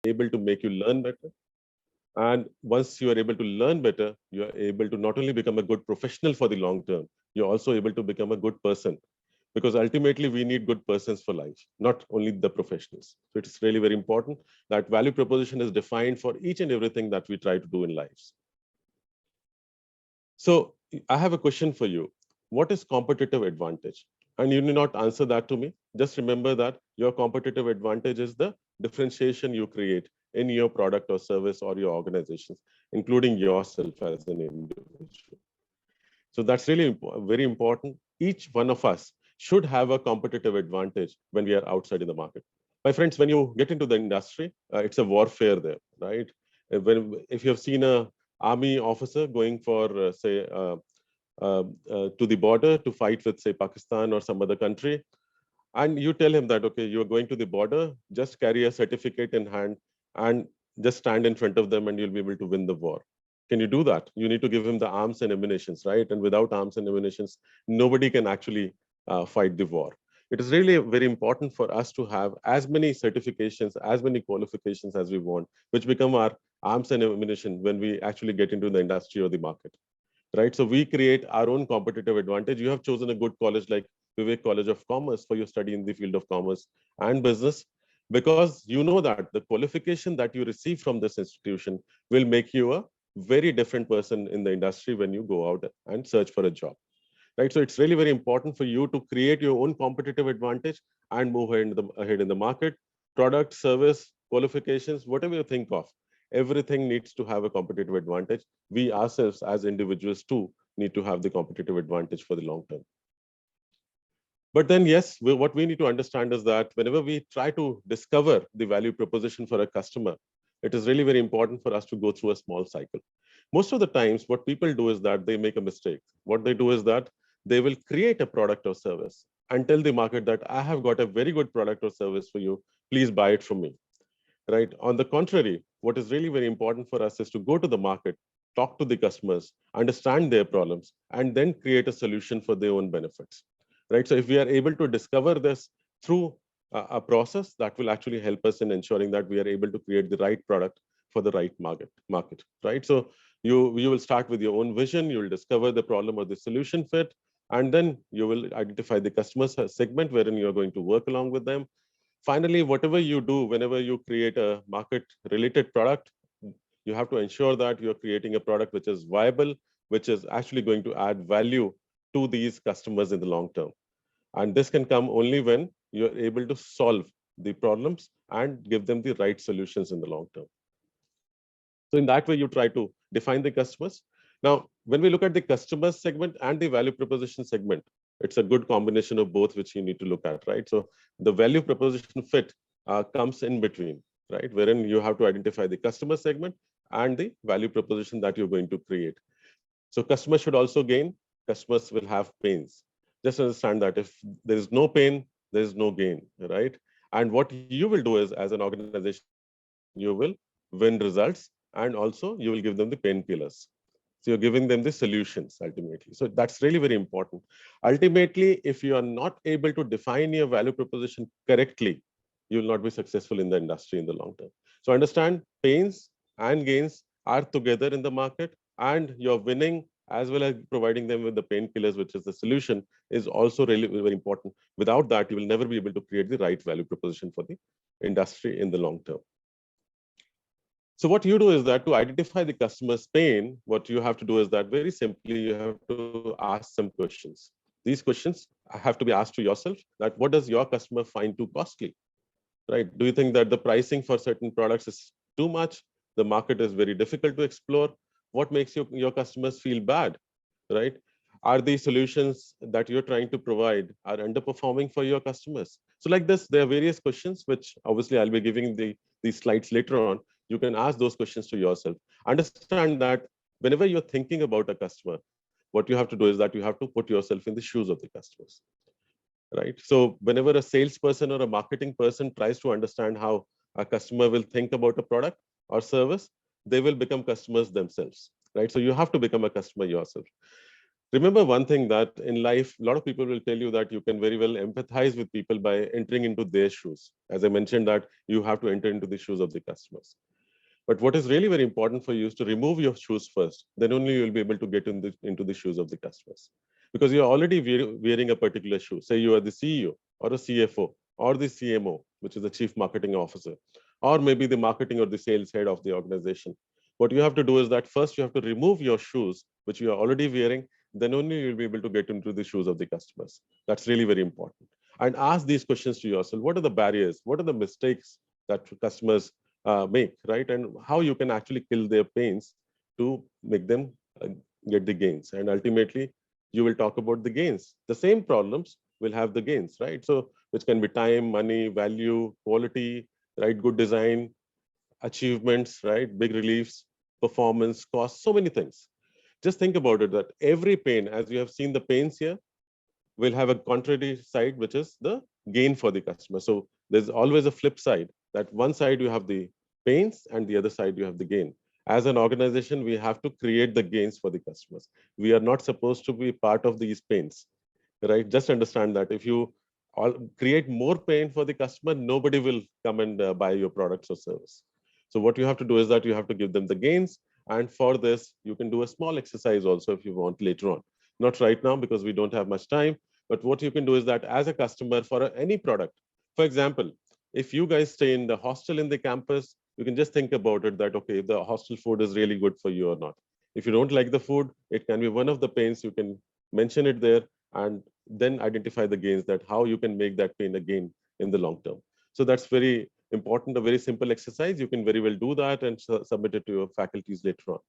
able to make you learn better. And once you are able to learn better, you are able to not only become a good professional for the long term, you're also able to become a good person. Because ultimately, we need good persons for life, not only the professionals. So it's really very important that value proposition is defined for each and everything that we try to do in lives. So I have a question for you. What is competitive advantage? And you need not answer that to me. Just remember that your competitive advantage is the differentiation you create in your product or service or your organizations, including yourself as an individual. So that's really very important. Each one of us should have a competitive advantage when we are outside in the market. My friends, when you get into the industry, it's a warfare there, right? If you have seen a army officer going for, to the border to fight with, say, Pakistan or some other country, and you tell him that, okay, you're going to the border, just carry a certificate in hand and just stand in front of them and you'll be able to win the war. Can you do that? You need to give him the arms and ammunitions, right? And without arms and ammunitions, nobody can actually fight the war. It is really very important for us to have as many certifications, as many qualifications as we want, which become our arms and ammunition when we actually get into the industry or the market, right? So we create our own competitive advantage. You have chosen a good college like Vivek College of Commerce for your study in the field of commerce and business, because you know that the qualification that you receive from this institution will make you a very different person in the industry when you go out and search for a job, right? So it's really very important for you to create your own competitive advantage and move ahead in the market. Product, service, qualifications, whatever you think of, everything needs to have a competitive advantage. We ourselves as individuals too need to have the competitive advantage for the long term. But then, yes, what we need to understand is that whenever we try to discover the value proposition for a customer, it is really very important for us to go through a small cycle. Most of the times, what people do is that they make a mistake. What they do is that they will create a product or service and tell the market that I have got a very good product or service for you. Please buy it from me, right? On the contrary, what is really very important for us is to go to the market, talk to the customers, understand their problems, and then create a solution for their own benefits, right? So if we are able to discover this through a process, that will actually help us in ensuring that we are able to create the right product for the right market, right? So you will start with your own vision, you will discover the problem or the solution fit, and then you will identify the customer segment wherein you're going to work along with them. Finally, whatever you do, whenever you create a market related product, you have to ensure that you're creating a product which is viable, which is actually going to add value to these customers in the long term. And this can come only when you're able to solve the problems and give them the right solutions in the long term. So in that way, you try to define the customers. Now, when we look at the customer segment and the value proposition segment, it's a good combination of both, which you need to look at, right? So the value proposition fit comes in between, right? Wherein you have to identify the customer segment and the value proposition that you're going to create. So customers should also gain, customers will have pains. Just understand that if there is no pain, there is no gain, right? And what you will do is, as an organization, you will win results and also you will give them the painkillers. So you're giving them the solutions ultimately. So that's really very important. Ultimately, if you are not able to define your value proposition correctly, you will not be successful in the industry in the long term. So understand pains and gains are together in the market, and you're winning as well as providing them with the painkillers, which is the solution, is also really very important. Without that, you will never be able to create the right value proposition for the industry in the long term. So what you do is that to identify the customer's pain, what you have to do is that very simply, you have to ask some questions. These questions have to be asked to yourself, that what does your customer find too costly, right? Do you think that the pricing for certain products is too much? The market is very difficult to explore. What makes your customers feel bad, right? Are the solutions that you're trying to provide are underperforming for your customers? So like this, there are various questions, which obviously I'll be giving these slides later on. You can ask those questions to yourself. Understand that whenever you're thinking about a customer, what you have to do is that you have to put yourself in the shoes of the customers, right? So whenever a salesperson or a marketing person tries to understand how a customer will think about a product or service, they will become customers themselves, right? So you have to become a customer yourself. Remember one thing, that in life, a lot of people will tell you that you can very well empathize with people by entering into their shoes. As I mentioned, that you have to enter into the shoes of the customers. But what is really very important for you is to remove your shoes first. Then only you will be able to get into the shoes of the customers. Because you're already wearing a particular shoe. Say you are the CEO or a CFO or the CMO, which is the Chief Marketing Officer, or maybe the marketing or the sales head of the organization. What you have to do is that first you have to remove your shoes, which you are already wearing, then only you'll be able to get into the shoes of the customers. That's really very important. And ask these questions to yourself. What are the barriers? What are the mistakes that customers make, right? And how you can actually kill their pains to make them get the gains. And ultimately, you will talk about the gains. The same problems will have the gains, right? So which can be time, money, value, quality, right? Good design, achievements, right? Big reliefs, performance, cost, so many things. Just think about it, that every pain, as you have seen the pains here, will have a contrary side, which is the gain for the customer. So there's always a flip side, that one side you have the pains and the other side you have the gain. As an organization, we have to create the gains for the customers. We are not supposed to be part of these pains, right? Just understand that if you all create more pain for the customer, nobody will come and buy your products or service. So what you have to do is that you have to give them the gains. And for this, you can do a small exercise also if you want later on. Not right now because we don't have much time. But what you can do is that as a customer for any product, for example, if you guys stay in the hostel in the campus, you can just think about it that, okay, if the hostel food is really good for you or not. If you don't like the food, it can be one of the pains. You can mention it there and then identify the gains, that how you can make that pain a gain in the long term. So that's very important, a very simple exercise. You can very well do that and submit it to your faculties later on.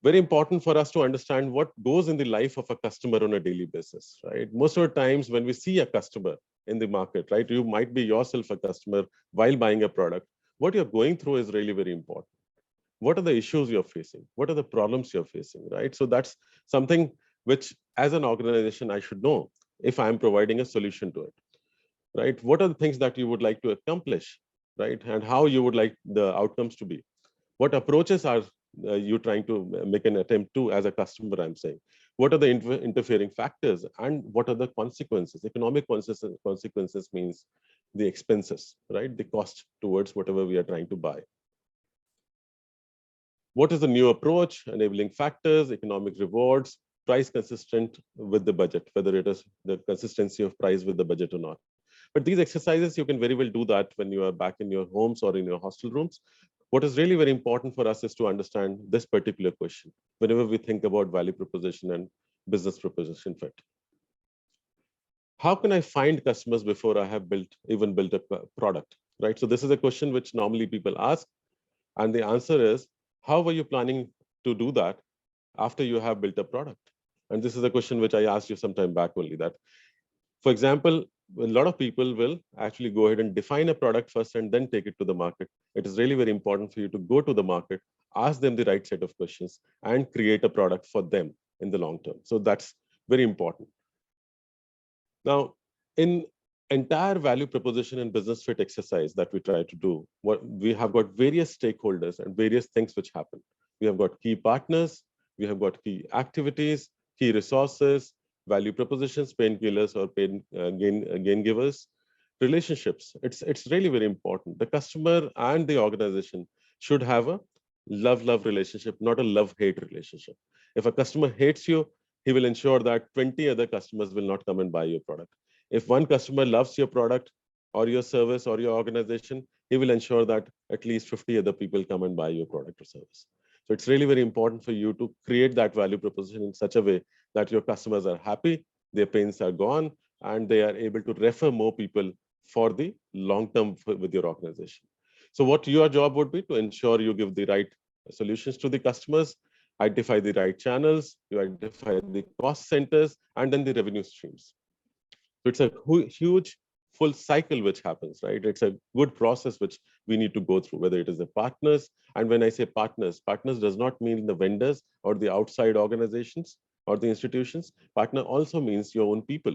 Very important for us to understand what goes in the life of a customer on a daily basis, right? Most of the times when we see a customer in the market, right, you might be yourself a customer while buying a product. What you're going through is really very important. What are the issues you're facing? What are the problems you're facing, right? So that's something which, as an organization, I should know if I'm providing a solution to it, right? What are the things that you would like to accomplish, right? And how you would like the outcomes to be? What approaches are you trying to make an attempt to as a customer, I'm saying? What are the interfering factors and what are the consequences? Economic consequences means the expenses, right? The cost towards whatever we are trying to buy. What is the new approach, enabling factors, economic rewards, price consistent with the budget, whether it is the consistency of price with the budget or not. But these exercises, you can very well do that when you are back in your homes or in your hostel rooms. What is really very important for us is to understand this particular question whenever we think about value proposition and business proposition fit. How can I find customers before I have even built a product, right? So this is a question which normally people ask. And the answer is, how were you planning to do that after you have built a product? And this is a question which I asked you some time back only, that, for example, a lot of people will actually go ahead and define a product first and then take it to the market. It is really very important for you to go to the market, ask them the right set of questions, and create a product for them in the long term. So that's very important. Now, in entire value proposition and business fit exercise that we try to do, what we have got various stakeholders and various things which happen. We have got key partners, we have got key activities, key resources, value propositions, painkillers or gain givers, relationships. It's really very important. The customer and the organization should have a love relationship, not a love-hate relationship. If a customer hates you, he will ensure that 20 other customers will not come and buy your product. If one customer loves your product or your service or your organization, he will ensure that at least 50 other people come and buy your product or service. So it's really very important for you to create that value proposition in such a way that your customers are happy, their pains are gone, and they are able to refer more people for the long term with your organization. So what your job would be to ensure you give the right solutions to the customers, identify the right channels, you identify the cost centers, and then the revenue streams. So it's a huge full cycle which happens, right? It's a good process which we need to go through, whether it is the partners. And when I say partners, partners does not mean the vendors or the outside organizations or the institutions. Partner also means your own people.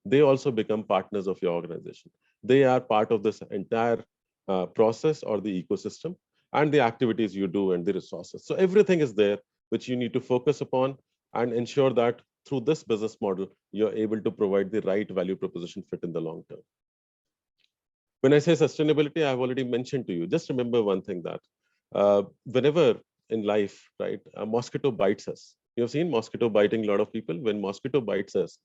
They also become partners of your organization. They are part of this entire process or the ecosystem and the activities you do and the resources. So everything is there which you need to focus upon and ensure that through this business model, you're able to provide the right value proposition fit in the long term. When I say sustainability, I've already mentioned to you, just remember one thing that whenever in life, right, a mosquito bites us. You've seen mosquito biting a lot of people. When mosquito bites us,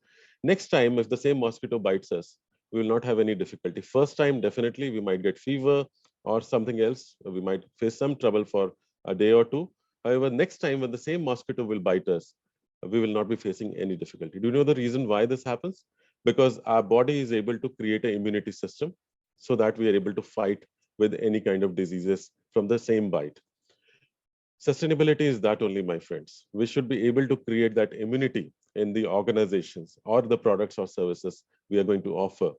next time, if the same mosquito bites us, we will not have any difficulty. First time, definitely, we might get fever or something else. We might face some trouble for a day or two. However, next time when the same mosquito will bite us, we will not be facing any difficulty. Do you know the reason why this happens? Because our body is able to create an immunity system so that we are able to fight with any kind of diseases from the same bite. Sustainability is that only, my friends. We should be able to create that immunity in the organizations or the products or services we are going to offer,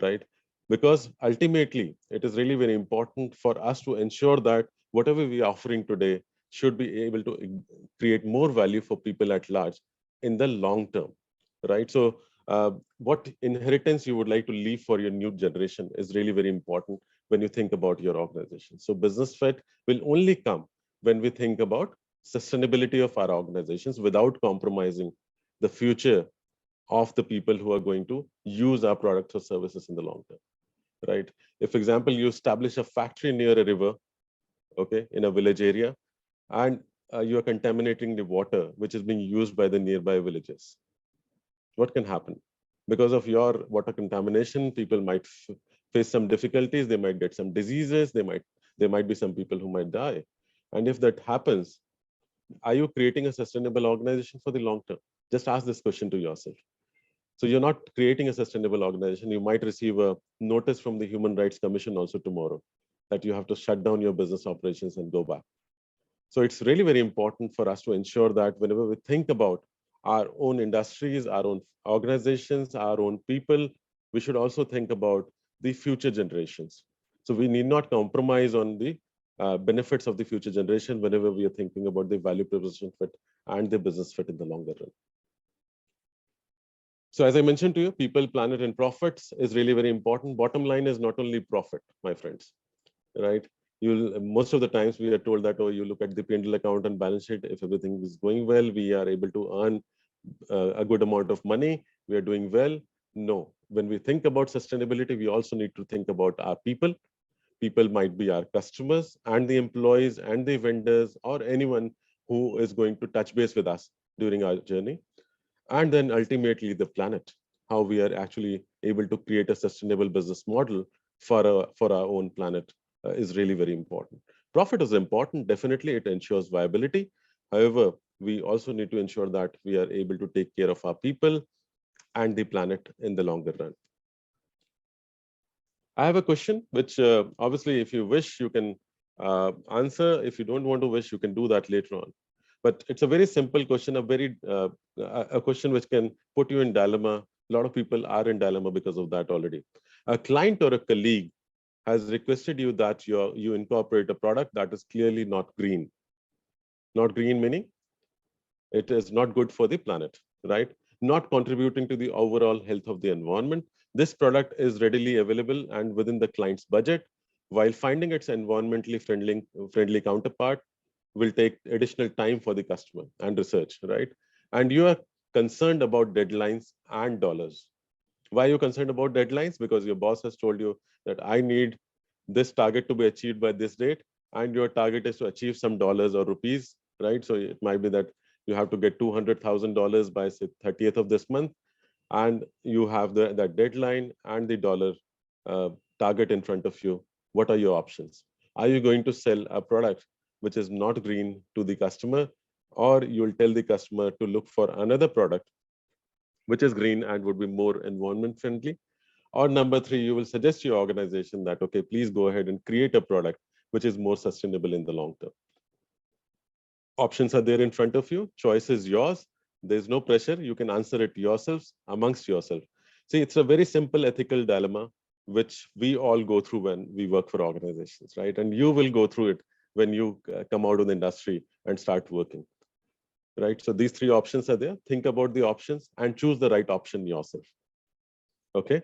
right? Because ultimately, it is really very important for us to ensure that whatever we are offering today should be able to create more value for people at large in the long term, right? So what inheritance you would like to leave for your new generation is really very important when you think about your organization. So business fit will only come when we think about sustainability of our organizations without compromising the future of the people who are going to use our products or services in the long term, right? If, for example, you establish a factory near a river, okay, in a village area, and you are contaminating the water which is being used by the nearby villages, what can happen? Because of your water contamination, people might face some difficulties, they might get some diseases, there might be some people who might die. And if that happens, are you creating a sustainable organization for the long term? Just ask this question to yourself. So you're not creating a sustainable organization. You might receive a notice from the Human Rights Commission also tomorrow that you have to shut down your business operations and go back. So it's really very important for us to ensure that whenever we think about our own industries, our own organizations, our own people, we should also think about the future generations. So we need not compromise on the benefits of the future generation whenever we are thinking about the value proposition fit and the business fit in the longer run. So as I mentioned to you, people, planet, and profits is really very important. Bottom line is not only profit, my friends, right? Most of the times we are told that, oh, you look at the P&L account and balance sheet. If everything is going well, we are able to earn a good amount of money. We are doing well. No, when we think about sustainability, we also need to think about our people. People might be our customers and the employees and the vendors or anyone who is going to touch base with us during our journey. And then ultimately the planet, how we are actually able to create a sustainable business model for our own planet is really very important. Profit is important, definitely it ensures viability. However, we also need to ensure that we are able to take care of our people and the planet in the longer run. I have a question, which obviously if you wish, you can answer. If you don't want to wish, you can do that later on. But it's a very simple question, a question which can put you in dilemma. A lot of people are in dilemma because of that already. A client or a colleague has requested you that you incorporate a product that is clearly not green. Not green meaning it is not good for the planet, right? Not contributing to the overall health of the environment. This product is readily available and within the client's budget, while finding its environmentally friendly counterpart will take additional time for the customer and research, right? And you are concerned about deadlines and dollars. Why are you concerned about deadlines? Because your boss has told you that I need this target to be achieved by this date, and your target is to achieve some dollars or rupees, right? So it might be that you have to get $200,000 by say 30th of this month, and you have that deadline and the dollar target in front of you. What are your options? Are you going to sell a product which is not green to the customer, or you'll tell the customer to look for another product which is green and would be more environment friendly? Or number three, you will suggest to your organization that, okay, please go ahead and create a product which is more sustainable in the long term. Options are there in front of you. Choice is yours. There's no pressure. You can answer it yourselves amongst yourself. See, it's a very simple ethical dilemma, which we all go through when we work for organizations, right? And you will go through it when you come out of the industry and start working, right? So these three options are there. Think about the options and choose the right option yourself. Okay.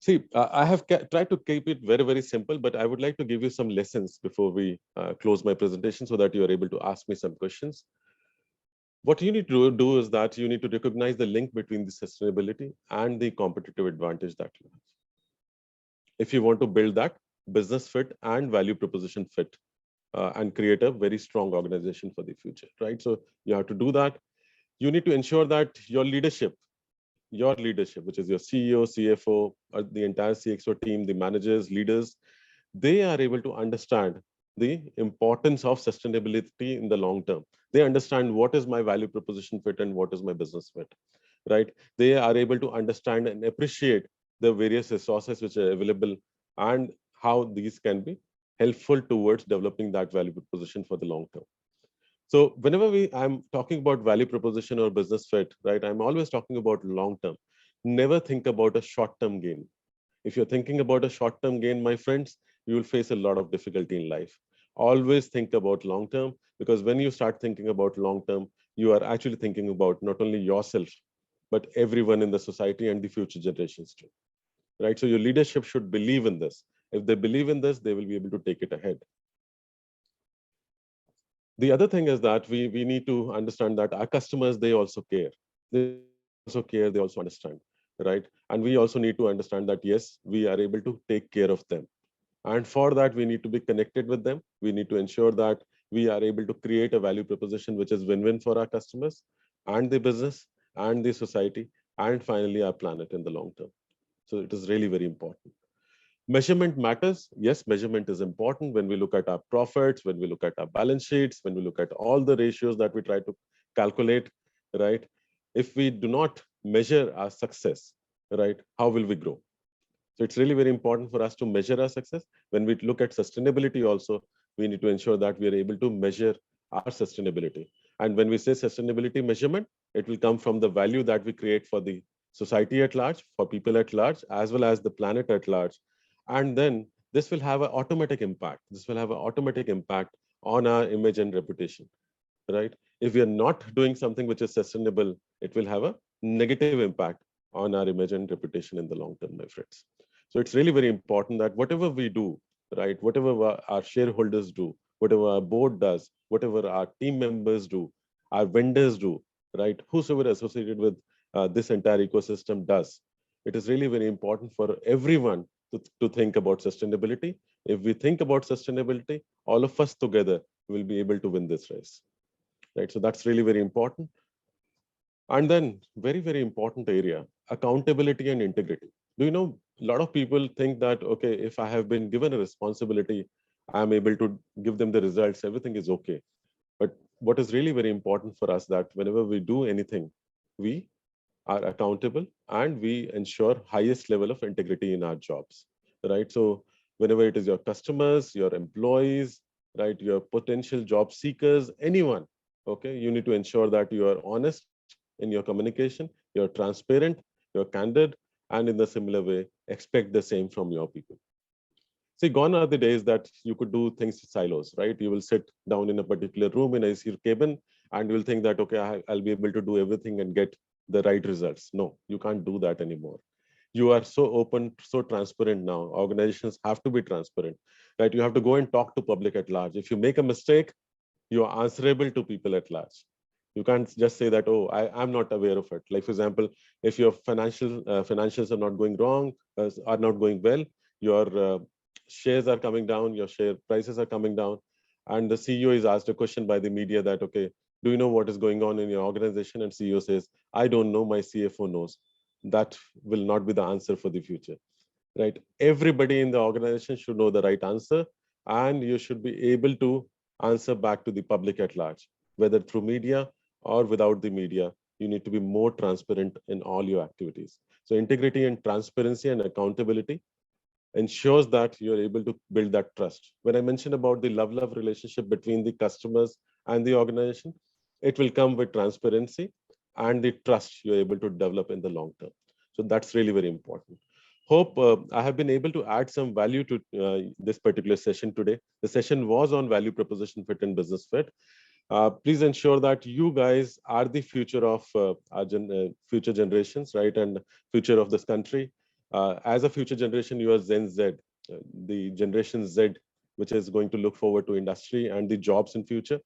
See, I have tried to keep it very, very simple, but I would like to give you some lessons before we close my presentation so that you are able to ask me some questions. What you need to do is that you need to recognize the link between the sustainability and the competitive advantage that you have. If you want to build that business fit and value proposition fit and create a very strong organization for the future, right? So you have to do that. You need to ensure that your leadership, which is your CEO, CFO, or the entire CXO team, the managers, leaders, they are able to understand the importance of sustainability in the long term. They understand what is my value proposition fit and what is my business fit, right? They are able to understand and appreciate the various resources which are available and how these can be helpful towards developing that value proposition for the long term. So whenever I'm talking about value proposition or business fit, right, I'm always talking about long term. Never think about a short term gain. If you're thinking about a short term gain, my friends, you will face a lot of difficulty in life. Always think about long term, because when you start thinking about long term, you are actually thinking about not only yourself, but everyone in the society and the future generations too, right? So your leadership should believe in this. If they believe in this, they will be able to take it ahead. The other thing is that we need to understand that our customers, they also care. They also care, they also understand, right? And we also need to understand that, yes, we are able to take care of them. And for that, we need to be connected with them. We need to ensure that we are able to create a value proposition which is win-win for our customers and the business and the society, and finally our planet in the long term. So it is really very important. Measurement matters. Yes, measurement is important when we look at our profits, when we look at our balance sheets, when we look at all the ratios that we try to calculate, right? If we do not measure our success, right, how will we grow? So it's really very important for us to measure our success. When we look at sustainability also, we need to ensure that we are able to measure our sustainability. And when we say sustainability measurement, it will come from the value that we create for the society at large, for people at large, as well as the planet at large. And then this will have an automatic impact. This will have an automatic impact on our image and reputation, right? If we are not doing something which is sustainable, it will have a negative impact on our image and reputation in the long term, my friends. So it's really very important that whatever we do, right, whatever our shareholders do, whatever our board does, whatever our team members do, our vendors do, right, whosoever associated with this entire ecosystem does, it is really very important for everyone to think about sustainability. If we think about sustainability, all of us together will be able to win this race, right? So that's really very important. And then very, very important area, accountability and integrity. Do you know, a lot of people think that, okay, if I have been given a responsibility, I'm able to give them the results, everything is okay. But what is really very important for us that whenever we do anything, we are accountable and we ensure highest level of integrity in our jobs, right? So whenever it is your customers, your employees, right, your potential job seekers, anyone, okay, you need to ensure that you are honest in your communication, you're transparent, you're candid, and in the similar way, expect the same from your people. See, gone are the days that you could do things in silos, right? You will sit down in a particular room in a AC cabin and you'll think that, okay, I'll be able to do everything and get the right results. No, you can't do that anymore. You are so open, so transparent now. Organizations have to be transparent, right? You have to go and talk to public at large. If you make a mistake, you are answerable to people at large. You can't just say that, oh, I'm not aware of it. Like, for example, if your financials are not going wrong, are not going well, your shares are coming down, your share prices are coming down, and the CEO is asked a question by the media that, okay, do you know what is going on in your organization? And CEO says, I don't know, my CFO knows. That will not be the answer for the future, right? Everybody in the organization should know the right answer, and you should be able to answer back to the public at large, whether through media or without the media. You need to be more transparent in all your activities. So integrity and transparency and accountability ensures that you're able to build that trust. When I mentioned about the love-love relationship between the customers and the organization, it will come with transparency and the trust you're able to develop in the long term. So that's really very important. Hope I have been able to add some value to this particular session today. The session was on value proposition fit and business fit. Please ensure that you guys are the future of our future generations, right, and future of this country. As a future generation, you are Gen Z, the generation Z, which is going to look forward to industry and the jobs in future.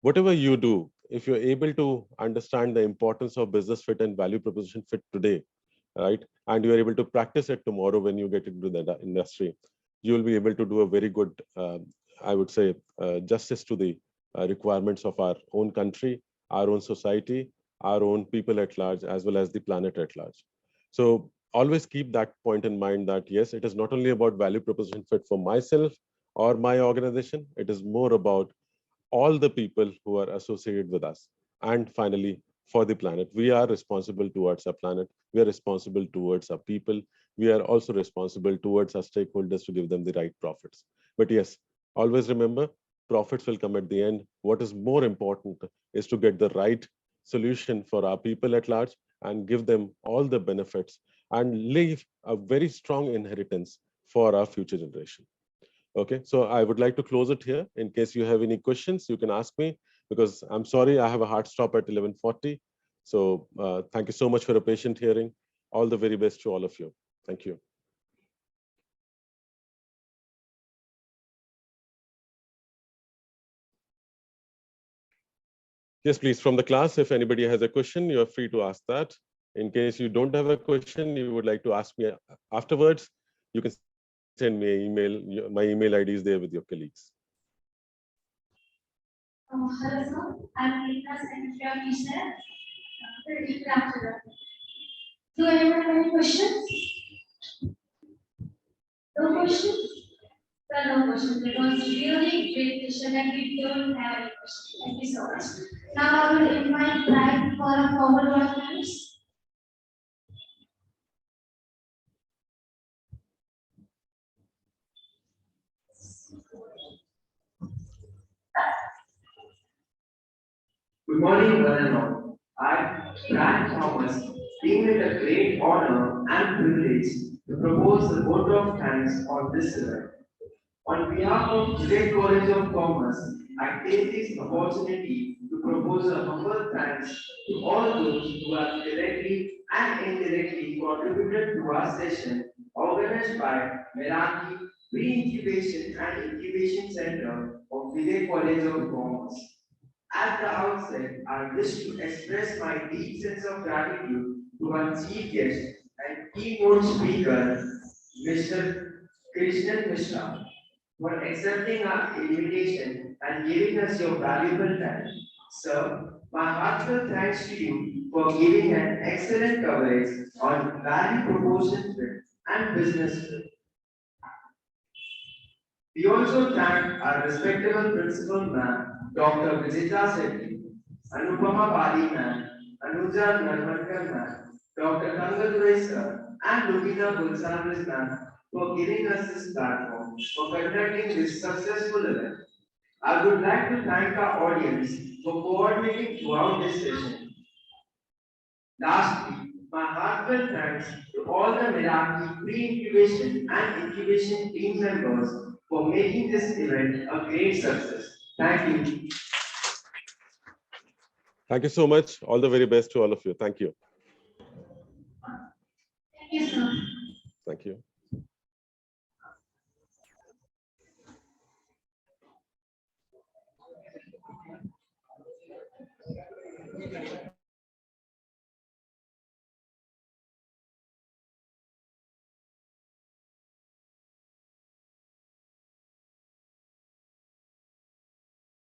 Whatever you do, if you're able to understand the importance of business fit and value proposition fit today, right, and you are able to practice it tomorrow when you get into the industry, you will be able to do a very good, I would say, justice to the requirements of our own country, our own society, our own people at large, as well as the planet at large. So always keep that point in mind that yes, it is not only about value proposition fit for myself or my organization, it is more about all the people who are associated with us. And finally, for the planet, we are responsible towards our planet. We are responsible towards our people. We are also responsible towards our stakeholders to give them the right profits. But yes, always remember, profits will come at the end. What is more important is to get the right solution for our people at large and give them all the benefits and leave a very strong inheritance for our future generation. Okay, so I would like to close it here. In case you have any questions, you can ask me, because I'm sorry, I have a hard stop at 11:40. So thank you so much for a patient hearing. All the very best to all of you. Thank you. Yes, please, from the class, if anybody has a question, you are free to ask that. In case you don't have a question, you would like to ask me afterwards, you can send me an email. My email ID is there with your colleagues. Hello, sir. I'm Neeta, Secretary of Teacher. Good afternoon. Do anyone have any questions? No questions? Sir, no questions. It was really great session and we don't have any questions. Thank you so much. Now I will invite Brian for a forward one, please. Good morning, one and all. I, Brian Thomas, deem it a great honor and privilege to propose the vote of thanks on this event. On behalf of State College of Commerce, I take this opportunity to propose a humble thanks to all those who have directly and indirectly contributed to our session organized by Meraki Re-Incubation and Incubation Center of Village College of Commerce. At the outset, I wish to express my deep sense of gratitude to our chief guest and keynote speaker, Mr. Krishnan Mishra, for accepting our invitation and giving us your valuable time. Sir, my heartfelt thanks to you for giving an excellent coverage on value proposition fit and business fit. We also thank our respectable principal ma'am, Dr. Vijita Sethi, Anupama Bali ma'am, Anuja Narmadkar ma'am, Dr. Tangadurai sir, and Lupita Gulsanris ma'am for giving us this platform for conducting this successful event. I would like to thank our audience for coordinating throughout this session. Lastly, my heartfelt thanks to all the Meraki pre-incubation and incubation team members for making this event a great success. Thank you. Thank you so much. All the very best to all of you. Thank you. Thank you, sir. Thank you.